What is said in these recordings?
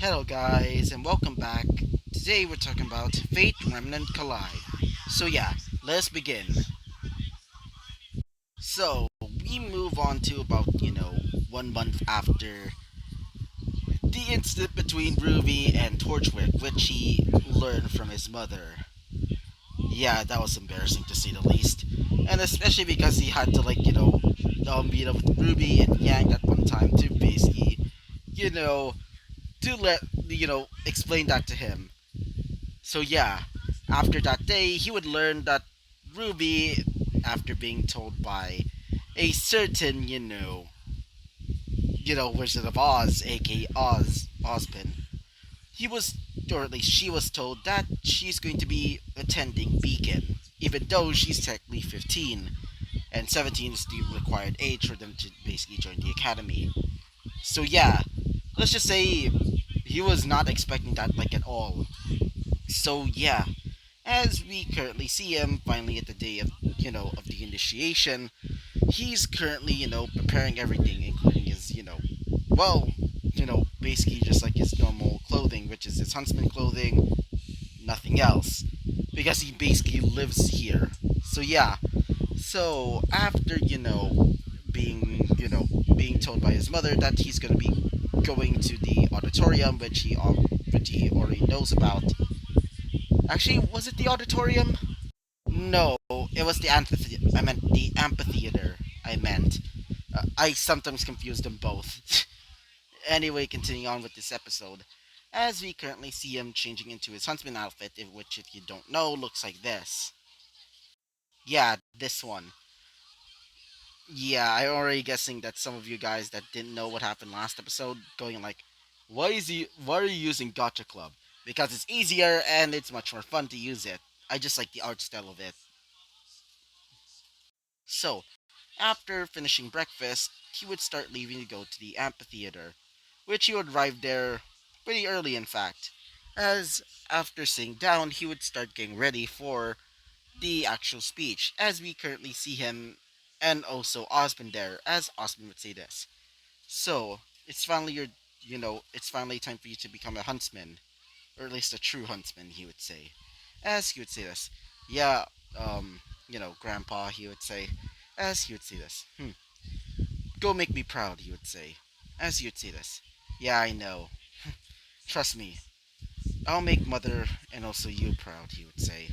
Hello, guys, and welcome back. Today we're talking about Fate Remnant Collide. So, yeah, let's begin. So, we move on to about, 1 month after the incident between Ruby and Torchwick, which he learned from his mother. Yeah, that was embarrassing to say the least. And especially because he had to, meet up with Ruby and Yang at one time to basically, you know, to explain that to him. So yeah, after that day, he would learn that Ruby, after being told by a certain, Wizard of Oz, aka Ozpin, he was, or at least she was told that she's going to be attending Beacon, even though she's technically 15, and 17 is the required age for them to basically join the academy. So yeah, let's just say he was not expecting that like at all. So yeah, as we currently see him finally at the day of of the initiation, he's currently preparing everything, including his basically just like his normal clothing, which is his huntsman clothing, nothing else, because he basically lives here. So yeah, so after being told by his mother that he's gonna be going to the auditorium, which he already knows about. Actually, was it the auditorium? No, it was the amphitheater. I meant the amphitheater. I meant. I sometimes confuse them both. Anyway, continuing on with this episode, as we currently see him changing into his huntsman outfit, which, if you don't know, looks like this. Yeah, this one. Yeah, I'm already guessing that some of you guys that didn't know what happened last episode going like, why are you using Gotcha Club? Because it's easier and it's much more fun to use it. I just like the art style of it. So, after finishing breakfast, he would start leaving to go to the amphitheater, which he would arrive there pretty early, in fact, as after sitting down, he would start getting ready for the actual speech, as we currently see him and also Osmond there, as Osmond would say this. So, it's finally it's finally time for you to become a huntsman, or at least a true huntsman, he would say. As he would say this, yeah, Grandpa, he would say, as he would say this. Go make me proud, he would say. As he would say this. Yeah, I know. Trust me. I'll make Mother and also you proud, he would say.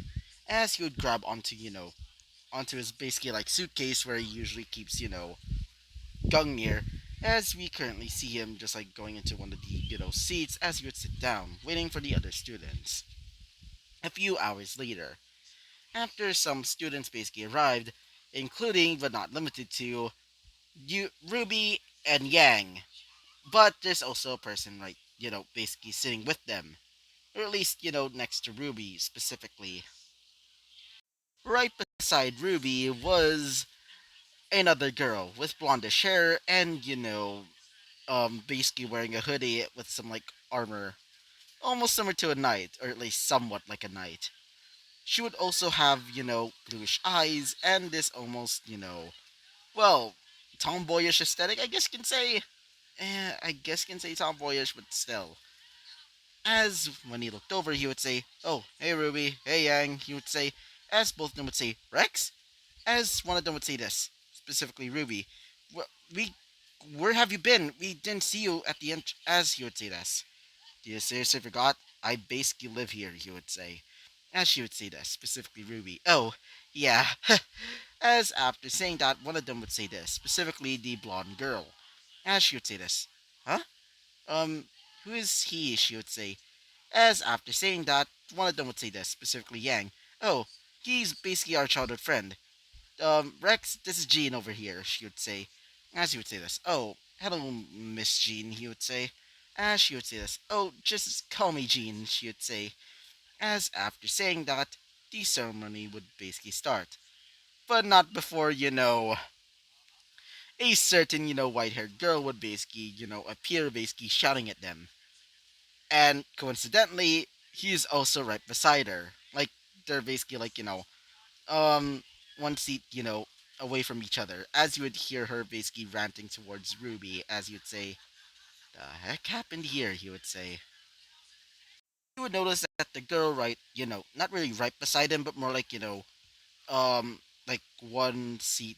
As he would grab onto his basically like suitcase where he usually keeps, Gungnir. As we currently see him just like going into one of the, seats as he would sit down, waiting for the other students. A few hours later, after some students basically arrived, including but not limited to Ruby and Yang. But there's also a person, right, basically sitting with them. Or at least, next to Ruby specifically. Right beside Ruby was another girl with blondish hair and, basically wearing a hoodie with some, like, armor. Almost similar to a knight, or at least somewhat like a knight. She would also have, bluish eyes and this almost, well, tomboyish aesthetic, I guess you can say. I guess you can say tomboyish, but still. As when he looked over, he would say, "Oh, hey Ruby, hey Yang," he would say, as both of them would say, "Rex?" As one of them would say this, specifically Ruby, "We, where have you been? We didn't see you at the end," as he would say this. "Do you seriously forgot? I basically live here," he would say. As she would say this, specifically Ruby, "Oh, yeah." As after saying that, one of them would say this, specifically the blonde girl. As she would say this, "Huh? Who is he?" she would say. As after saying that, one of them would say this, specifically Yang. "Oh, he's basically our childhood friend. Rex, this is Jean over here," she would say. As he would say this, "Oh, hello, Miss Jean," he would say. As she would say this, "Oh, just call me Jean," she would say. As after saying that, the ceremony would basically start. But not before, a certain, white haired girl would basically, appear basically shouting at them. And coincidentally, he's also right beside her. Like, they're basically like, um, one seat, away from each other. As you would hear her basically ranting towards Ruby, as you'd say, "The heck happened here?" he would say. he would notice that the girl right, not really right beside him, but more like, um, like one seat,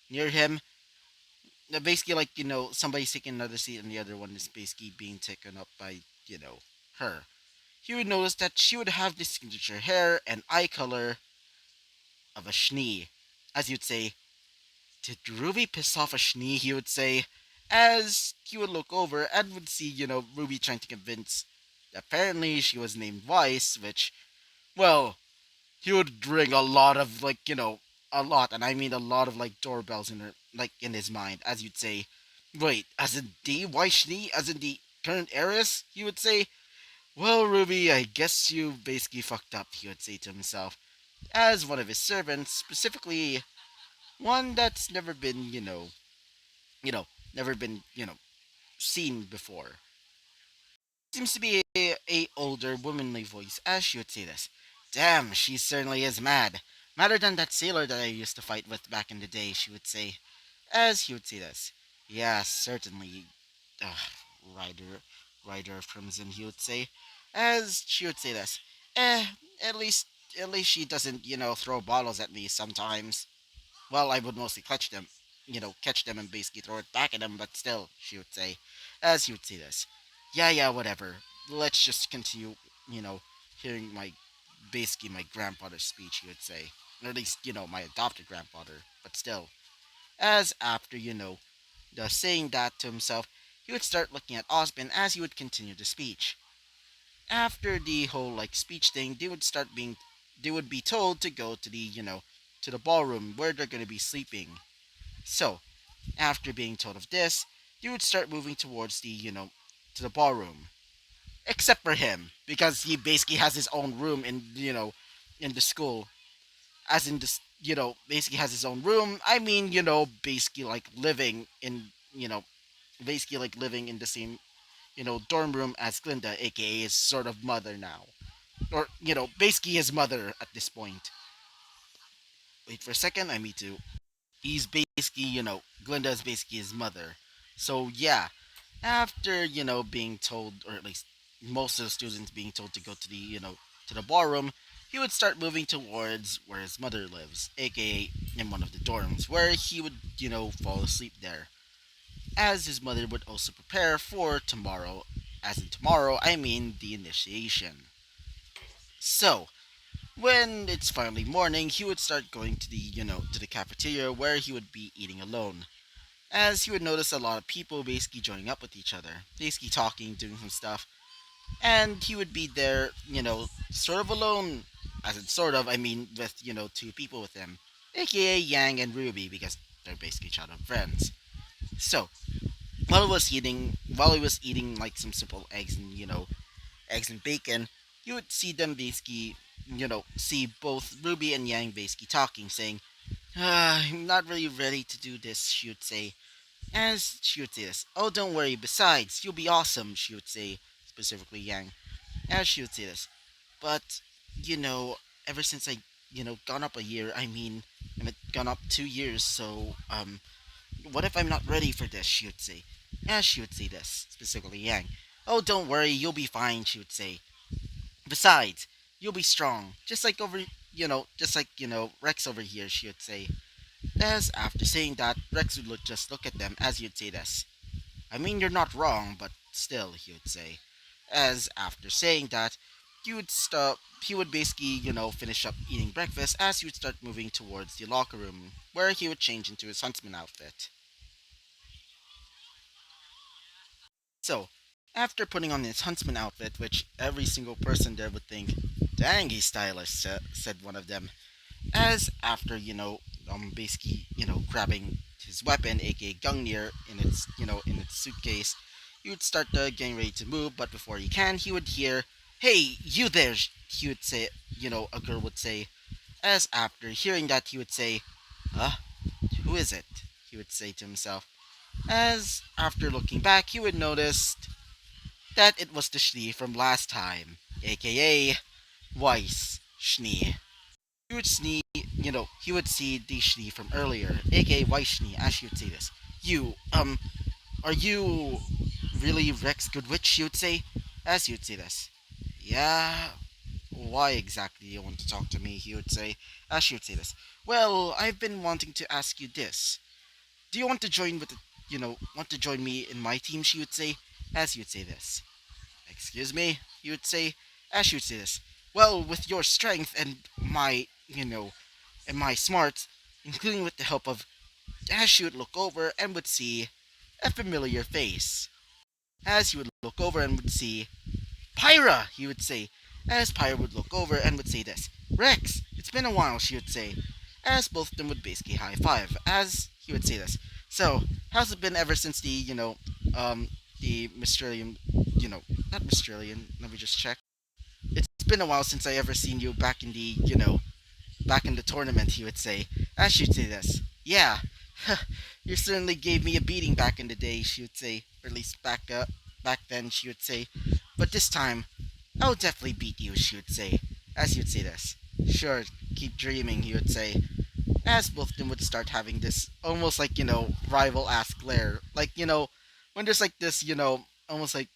near him. Basically, like, somebody's taking another seat and the other one is basically being taken up by, her. He would notice that she would have the signature hair and eye color of a Schnee. As you'd say, did Ruby piss off a Schnee? He would say, as he would look over and would see, Ruby trying to convince. Apparently, she was named Weiss, which, well, he would ring a lot of, like, a lot, and I mean a lot of, like, doorbells in her, like, in his mind, as you'd say, wait, as in the Weiss Schnee? As in the current heiress? He would say, well, Ruby, I guess you basically fucked up, he would say to himself, as one of his servants, specifically one that's never been, you know, never been, seen before. Seems to be a older, womanly voice as she would say this. Damn, she certainly is mad. Madder than that sailor that I used to fight with back in the day, she would say, as he would say this. Yeah, certainly. Ugh, Ryder, Ryder of Crimson, he would say, as she would say this. Eh, at least, at least she doesn't, throw bottles at me sometimes. Well, I would mostly catch them and basically throw it back at them, but still, she would say, as he would say this. Yeah, yeah, whatever. Let's just continue, you know, hearing basically my grandfather's speech, he would say. Or at least, my adopted grandfather, but still. As after, the saying that to himself, he would start looking at Osmond as he would continue the speech. After the whole, like, speech thing, they would be told to go to to the ballroom where they're going to be sleeping. So, after being told of this, they would start moving towards to the ballroom. Except for him, because he basically has his own room in the school. As in this, basically has his own room. I mean, basically like living in, basically like living in the same, dorm room as Glinda, aka his sort of mother now. Or, basically his mother at this point. Wait for a second, I need to. He's basically, Glinda is basically his mother. So, yeah, after, being told, or at least most of the students being told to go to to the ballroom, he would start moving towards where his mother lives, aka in one of the dorms, where he would, fall asleep there. As his mother would also prepare for tomorrow, as in tomorrow, I mean the initiation. So, when it's finally morning, he would start going to the cafeteria where he would be eating alone. As he would notice a lot of people basically joining up with each other, basically talking, doing some stuff, and he would be there, sort of alone. As in sort of, I mean with, two people with him, aka Yang and Ruby, because they're basically childhood friends. So, while he was eating like some simple eggs and, eggs and bacon, you would see them basically, see both Ruby and Yang basically talking, saying, I'm not really ready to do this, she would say. As she would say this, oh, don't worry, besides, you'll be awesome, she would say, specifically Yang. As she would say this, but, you know, ever since I, gone up a year, gone up 2 years, so, what if I'm not ready for this, she would say. As she would say this, specifically Yang. Oh, don't worry, you'll be fine, she would say. Besides, you'll be strong, just like, Rex over here, she would say. As after saying that, Rex would just look at them as he'd say this. I mean, you're not wrong, but still, he would say. As after saying that, he would basically, finish up eating breakfast as he would start moving towards the locker room, where he would change into his huntsman outfit. So, after putting on his huntsman outfit, which every single person there would think, dang, he's stylish, said one of them, as after, basically, grabbing his weapon, aka Gungnir, in its suitcase, he would start getting ready to move, but before he can, he would hear, hey, you there, he would say, a girl would say, as after hearing that, he would say, huh, who is it? He would say to himself, as after looking back, he would notice that it was the Schnee from last time, aka Weiss Schnee. He would see the Schnee from earlier, aka Weiss Schnee, as she would say this. You, are you really Rex Goodwitch, she would say, as he would say this. Yeah, why exactly do you want to talk to me? He would say, as she would say this. Well, I've been wanting to ask you this. Do you want to join with the, want to join me in my team? She would say, as he would say this. Excuse me, he would say, as she would say this. Well, with your strength and my, and my smarts, including with the help of, as she would look over and would see a familiar face. As he would look over and would see Pyra, he would say, as Pyra would look over and would say this. Rex, it's been a while, she would say, as both of them would basically high five, as he would say this. So, how's it been ever since the Australian, not Australian, let me just check. It's been a while since I ever seen you back in the, back in the tournament, he would say, as she'd say this. Yeah, you certainly gave me a beating back in the day, she would say, or at least back then, she would say. But this time, I'll definitely beat you, she would say, as he would say this. Sure, keep dreaming, he would say, as both of them would start having this almost like, rival-ass glare. Like, when there's like this, almost like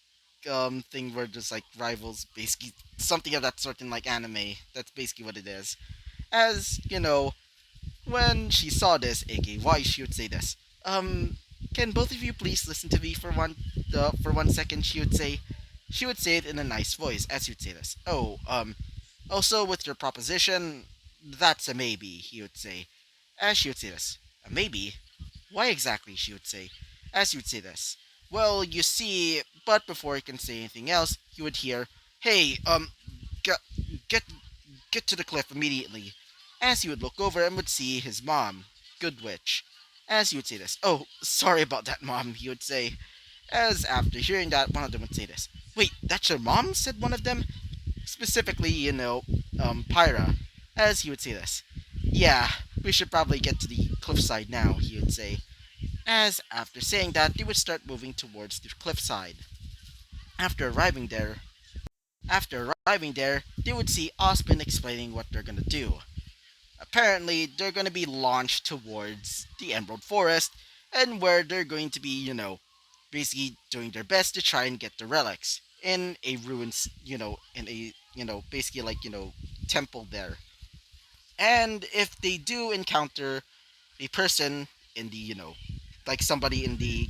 thing where there's like rivals, basically something of that sort in like anime. That's basically what it is. As, when she saw this, aka she would say this. Can both of you please listen to me for 1 second, she would say it in a nice voice, as you'd say this. Oh, also with your proposition, that's a maybe, he would say, as she would say this. A maybe? Why exactly, she would say, as he would say this. Well, you see, but before he can say anything else, he would hear, hey, get, get, get to the cliff immediately, as he would look over and would see his mom, Good Witch, as he would say this. Oh, sorry about that, Mom, he would say, as after hearing that, one of them would say this. Wait, that's your mom? Said one of them. Specifically, Pyra, as he would say this. Yeah, we should probably get to the cliffside now, he would say. As after saying that, they would start moving towards the cliffside. After arriving there, they would see Osmond explaining what they're gonna do. Apparently, they're gonna be launched towards the Emerald Forest, and where they're going to be, basically doing their best to try and get the relics in a ruins, in a, basically like, temple there. And if they do encounter a person in the, like somebody in the,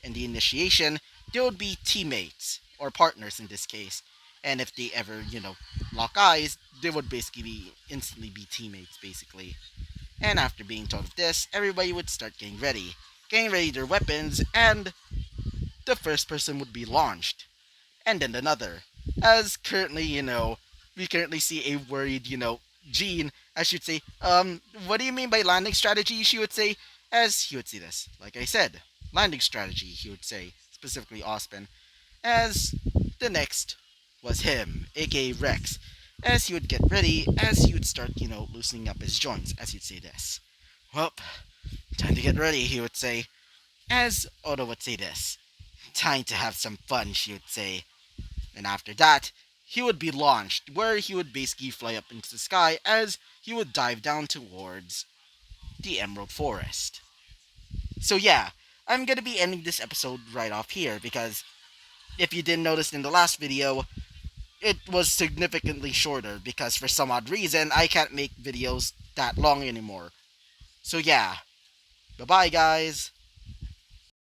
in the initiation, they would be teammates or partners in this case. And if they ever, lock eyes, they would basically instantly be teammates, basically. And after being told of this, everybody would start getting ready their weapons, and the first person would be launched, and then another. As currently, we currently see a worried, Jean, as she'd say, what do you mean by landing strategy? She would say, as he would say this. Like I said, landing strategy, he would say, specifically Ospen. As the next was him, aka Rex. As he would get ready, as he would start, loosening up his joints, as he'd say this. Well, time to get ready, he would say. As Oda would say this. Time to have some fun, she would say. And after that, he would be launched, where he would basically fly up into the sky as he would dive down towards the Emerald Forest. So yeah, I'm gonna be ending this episode right off here because if you didn't notice in the last video, it was significantly shorter because for some odd reason I can't make videos that long anymore. So yeah, bye bye guys.